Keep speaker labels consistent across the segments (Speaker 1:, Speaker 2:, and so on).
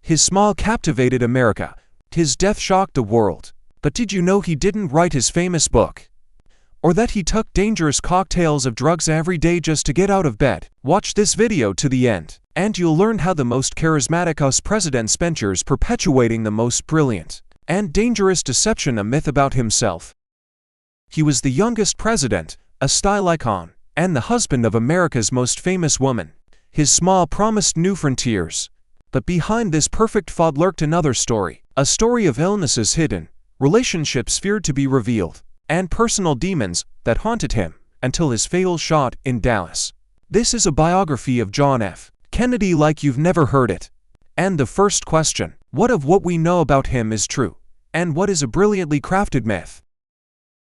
Speaker 1: His smile captivated America. His death shocked the world. But did you know he didn't write his famous book? Or that he took dangerous cocktails of drugs every day just to get out of bed? Watch this video to the end, and you'll learn how the most charismatic US president spent years perpetuating the most brilliant and dangerous deception, a myth about himself. He was the youngest president, a style icon, and the husband of America's most famous woman. His smile promised new frontiers. But behind this perfect facade lurked another story, a story of illnesses hidden, relationships feared to be revealed, and personal demons that haunted him until his fatal shot in Dallas. This is a biography of John F. Kennedy like you've never heard it. And the first question, what of what we know about him is true, and what is a brilliantly crafted myth?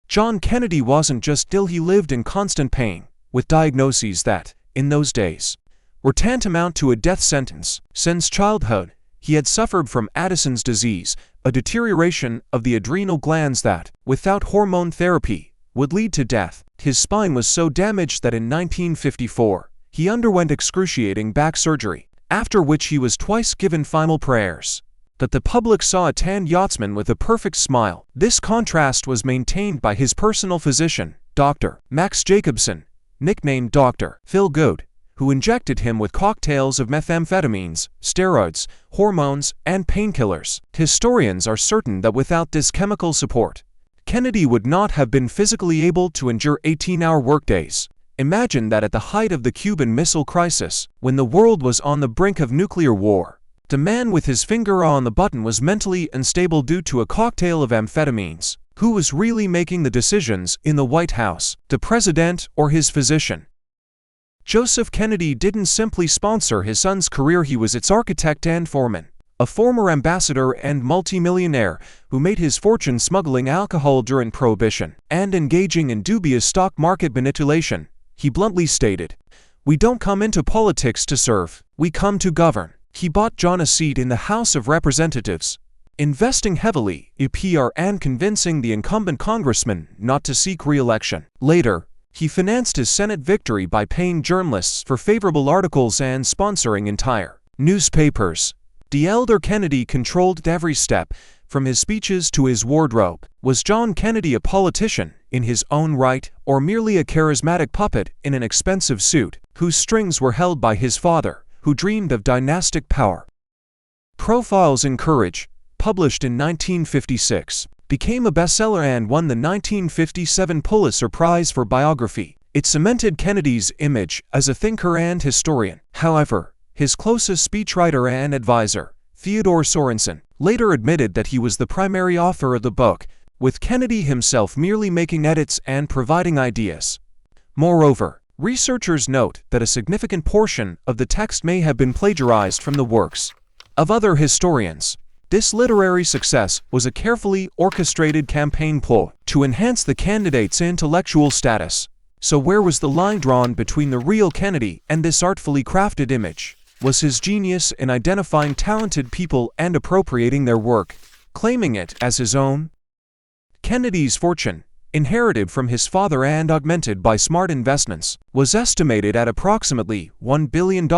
Speaker 1: John Kennedy wasn't just ill, he lived in constant pain, with diagnoses that, in those days, were tantamount to a death sentence. Since childhood, he had suffered from Addison's disease, a deterioration of the adrenal glands that, without hormone therapy, would lead to death. His spine was so damaged that in 1954, he underwent excruciating back surgery, after which he was twice given final prayers. But the public saw a tanned yachtsman with a perfect smile. This contrast was maintained by his personal physician, Dr. Max Jacobson, nicknamed Dr. Phil Good, who injected him with cocktails of methamphetamines, steroids, hormones, and painkillers. Historians are certain that without this chemical support, Kennedy would not have been physically able to endure 18-hour workdays. Imagine that at the height of the Cuban Missile Crisis, when the world was on the brink of nuclear war, the man with his finger on the button was mentally unstable due to a cocktail of amphetamines. Who was really making the decisions in the White House, the president or his physician? Joseph Kennedy didn't simply sponsor his son's career, he was its architect and foreman. A former ambassador and multimillionaire who made his fortune smuggling alcohol during Prohibition and engaging in dubious stock market manipulation, he bluntly stated, "We don't come into politics to serve, we come to govern." He bought John a seat in the House of Representatives, investing heavily in PR and convincing the incumbent congressman not to seek re-election. Later, he financed his Senate victory by paying journalists for favorable articles and sponsoring entire newspapers. The elder Kennedy controlled every step, from his speeches to his wardrobe. Was John Kennedy a politician in his own right, or merely a charismatic puppet in an expensive suit, whose strings were held by his father, who dreamed of dynastic power? Profiles in Courage, published in 1956, became a bestseller and won the 1957 Pulitzer Prize for biography. It cemented Kennedy's image as a thinker and historian. However, his closest speechwriter and advisor, Theodore Sorensen, later admitted that he was the primary author of the book, with Kennedy himself merely making edits and providing ideas. Moreover, researchers note that a significant portion of the text may have been plagiarized from the works of other historians. This literary success was a carefully orchestrated campaign ploy to enhance the candidate's intellectual status. So where was the line drawn between the real Kennedy and this artfully crafted image? Was his genius in identifying talented people and appropriating their work, claiming it as his own? Kennedy's fortune, inherited from his father and augmented by smart investments, was estimated at approximately $1 billion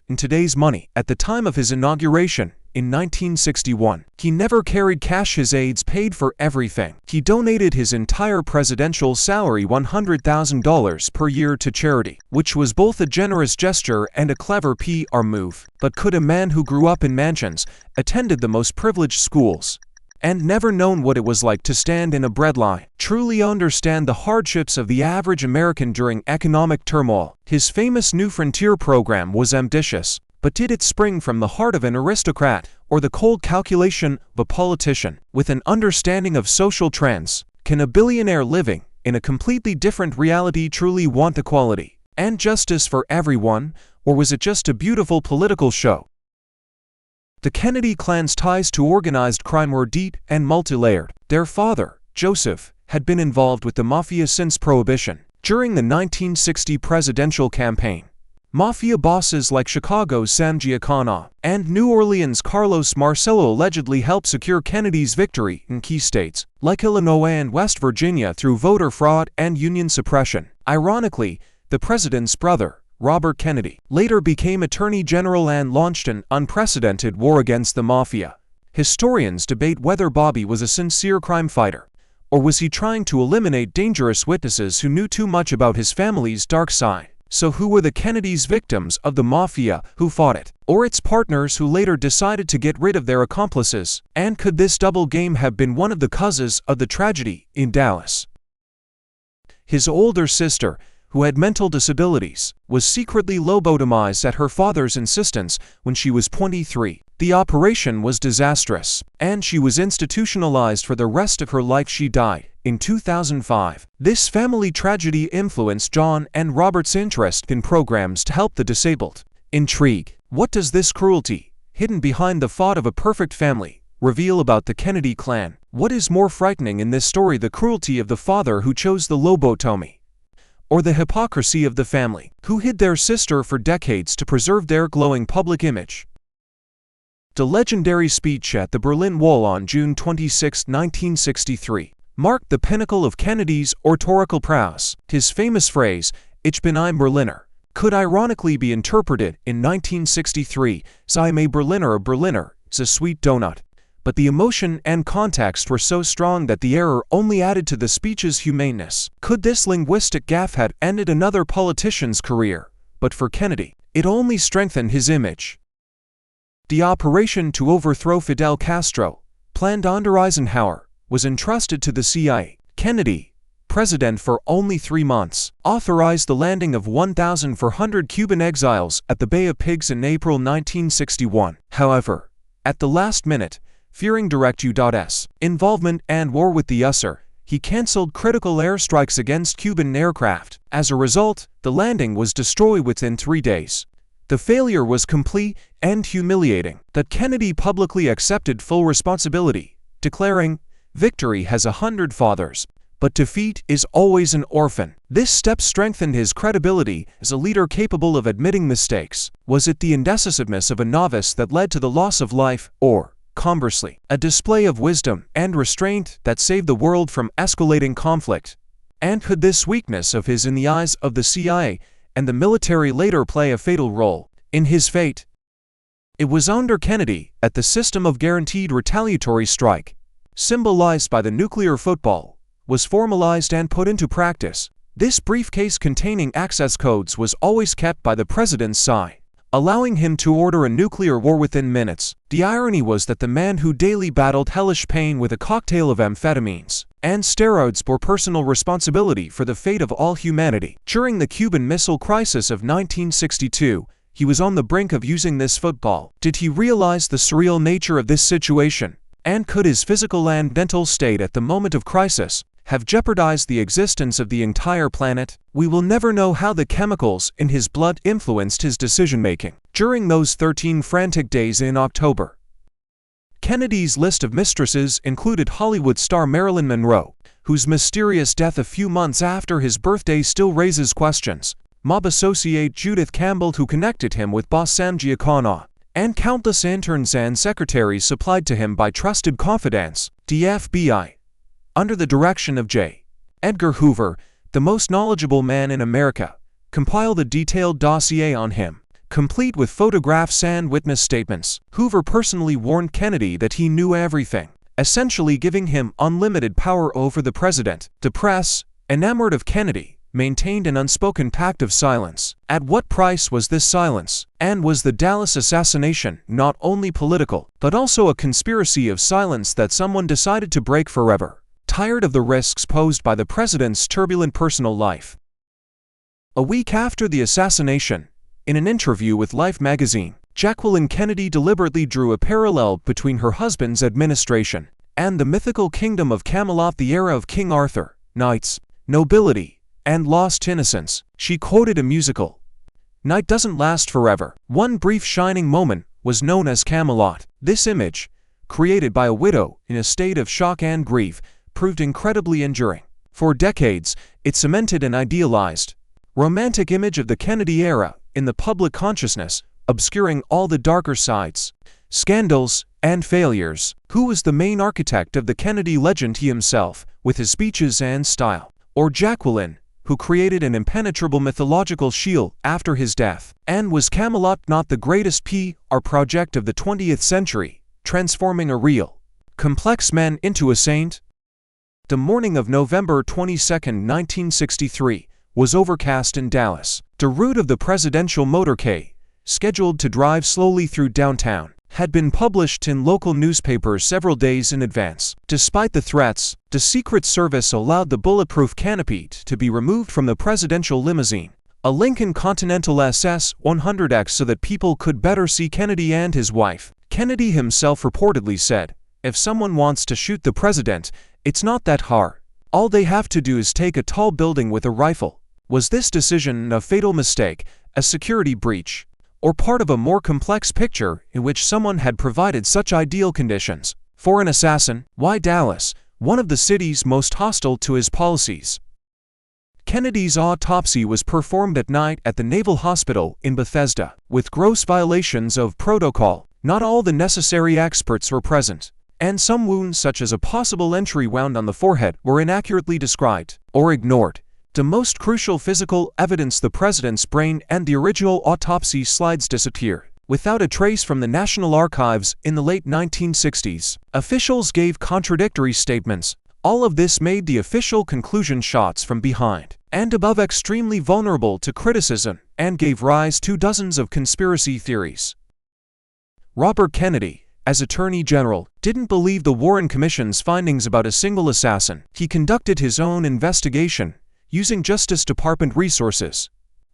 Speaker 1: in today's money. At the time of his inauguration, in 1961, he never carried cash. His aides paid for everything. He donated his entire presidential salary, $100,000 per year, to charity, which was both a generous gesture and a clever PR move. But could a man who grew up in mansions, attended the most privileged schools, and never known what it was like to stand in a breadline, truly understand the hardships of the average American during economic turmoil? His famous New Frontier program was ambitious, but did it spring from the heart of an aristocrat or the cold calculation of a politician with an understanding of social trends? Can a billionaire living in a completely different reality truly want equality and justice for everyone, or was it just a beautiful political show? The Kennedy clan's ties to organized crime were deep and multi-layered. Their father, Joseph, had been involved with the Mafia since Prohibition. During the 1960 presidential campaign, Mafia bosses like Chicago's Sam Giancana and New Orleans' Carlos Marcello allegedly helped secure Kennedy's victory in key states like Illinois and West Virginia through voter fraud and union suppression. Ironically, the president's brother, Robert Kennedy, later became Attorney General and launched an unprecedented war against the Mafia. Historians debate whether Bobby was a sincere crime fighter, or was he trying to eliminate dangerous witnesses who knew too much about his family's dark side. So who were the Kennedys' victims of the Mafia who fought it, or its partners who later decided to get rid of their accomplices? And could this double game have been one of the causes of the tragedy in Dallas? His older sister, who had mental disabilities, was secretly lobotomized at her father's insistence when she was 23. The operation was disastrous, and she was institutionalized for the rest of her life. She died in 2005. This family tragedy influenced John and Robert's interest in programs to help the disabled. Intrigue. What does this cruelty, hidden behind the thought of a perfect family, reveal about the Kennedy clan? What is more frightening in this story, the cruelty of the father who chose the lobotomy, or the hypocrisy of the family, who hid their sister for decades to preserve their glowing public image? The legendary speech at the Berlin Wall on June 26, 1963, marked the pinnacle of Kennedy's oratorical prowess. His famous phrase, "Ich bin ein Berliner," could ironically be interpreted in 1963, "Sei a Berliner, a Berliner is a sweet donut." But the emotion and context were so strong that the error only added to the speech's humaneness. Could this linguistic gaffe have ended another politician's career? But for Kennedy, it only strengthened his image. The operation to overthrow Fidel Castro, planned under Eisenhower, was entrusted to the CIA. Kennedy, president for only 3 months, authorized the landing of 1,400 Cuban exiles at the Bay of Pigs in April 1961. However, at the last minute, fearing direct U.S. involvement and war with the USSR, he canceled critical airstrikes against Cuban aircraft. As a result, the landing was destroyed within 3 days. The failure was complete and humiliating. That Kennedy publicly accepted full responsibility, declaring, "Victory has 100 fathers, but defeat is always an orphan." This step strengthened his credibility as a leader capable of admitting mistakes. Was it the indecisiveness of a novice that led to the loss of life, or, conversely, a display of wisdom and restraint that saved the world from escalating conflict? And could this weakness of his in the eyes of the CIA and the military later play a fatal role in his fate? It was under Kennedy that the system of guaranteed retaliatory strike, symbolized by the nuclear football, was formalized and put into practice. This briefcase containing access codes was always kept by the president's side, allowing him to order a nuclear war within minutes. The irony was that the man who daily battled hellish pain with a cocktail of amphetamines and steroids bore personal responsibility for the fate of all humanity. During the Cuban Missile Crisis of 1962, he was on the brink of using this football. Did he realize the surreal nature of this situation? And could his physical and mental state at the moment of crisis have jeopardized the existence of the entire planet? We will never know how the chemicals in his blood influenced his decision-making during those 13 frantic days in October. Kennedy's list of mistresses included Hollywood star Marilyn Monroe, whose mysterious death a few months after his birthday still raises questions, mob associate Judith Campbell, who connected him with boss Sam Giancana, and countless interns and secretaries supplied to him by trusted confidants. The FBI, under the direction of J. Edgar Hoover, the most knowledgeable man in America, compiled a detailed dossier on him, complete with photographs and witness statements. Hoover personally warned Kennedy that he knew everything, essentially giving him unlimited power over the president. The press, enamored of Kennedy, maintained an unspoken pact of silence. At what price was this silence? And was the Dallas assassination not only political, but also a conspiracy of silence that someone decided to break forever, tired of the risks posed by the president's turbulent personal life? A week after the assassination, in an interview with Life magazine, Jacqueline Kennedy deliberately drew a parallel between her husband's administration and the mythical kingdom of Camelot, the era of King Arthur, knights, nobility, and lost innocence. She quoted a musical, "Night doesn't last forever. One brief shining moment was known as Camelot." This image, created by a widow in a state of shock and grief, proved incredibly enduring. For decades, it cemented an idealized, romantic image of the Kennedy era in the public consciousness, obscuring all the darker sides, scandals, and failures. Who was the main architect of the Kennedy legend? He himself, with his speeches and style, or Jacqueline, who created an impenetrable mythological shield after his death. And was Camelot not the greatest PR project of the 20th century, transforming a real, complex man into a saint? The morning of November 22, 1963, was overcast in Dallas. The route of the presidential motorcade, scheduled to drive slowly through downtown, had been published in local newspapers several days in advance. Despite the threats, the Secret Service allowed the bulletproof canopy to be removed from the presidential limousine, a Lincoln Continental SS-100X, so that people could better see Kennedy and his wife. Kennedy himself reportedly said, "If someone wants to shoot the president, it's not that hard. All they have to do is take a tall building with a rifle." Was this decision a fatal mistake, a security breach, or part of a more complex picture in which someone had provided such ideal conditions for an assassin? Why Dallas, one of the cities most hostile to his policies? Kennedy's autopsy was performed at night at the Naval Hospital in Bethesda, with gross violations of protocol. Not all the necessary experts were present, and some wounds, such as a possible entry wound on the forehead, were inaccurately described or ignored. The most crucial physical evidence, the president's brain and the original autopsy slides, disappeared without a trace from the National Archives in the late 1960s. Officials gave contradictory statements. All of this made the official conclusion shots from behind and above extremely vulnerable to criticism and gave rise to dozens of conspiracy theories. Robert Kennedy, as Attorney General, didn't believe the Warren Commission's findings about a single assassin. He conducted his own investigation, using Justice Department resources.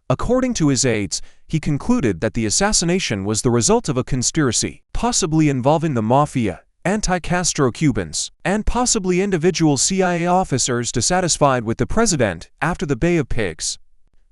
Speaker 1: According to his aides, he concluded that the assassination was the result of a conspiracy, possibly involving the Mafia, anti-Castro Cubans, and possibly individual CIA officers dissatisfied with the president after the Bay of Pigs.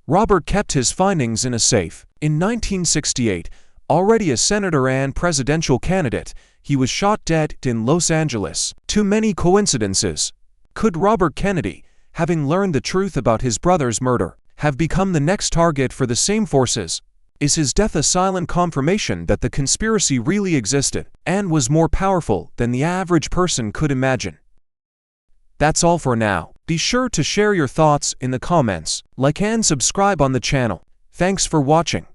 Speaker 1: Robert kept his findings in a safe. In 1968, already a senator and presidential candidate, he was shot dead in Los Angeles. Too many coincidences. Could Robert Kennedy, having learned the truth about his brother's murder, have become the next target for the same forces? Is his death a silent confirmation that the conspiracy really existed and was more powerful than the average person could imagine? That's all for now. Be sure to share your thoughts in the comments, like and subscribe on the channel. Thanks for watching.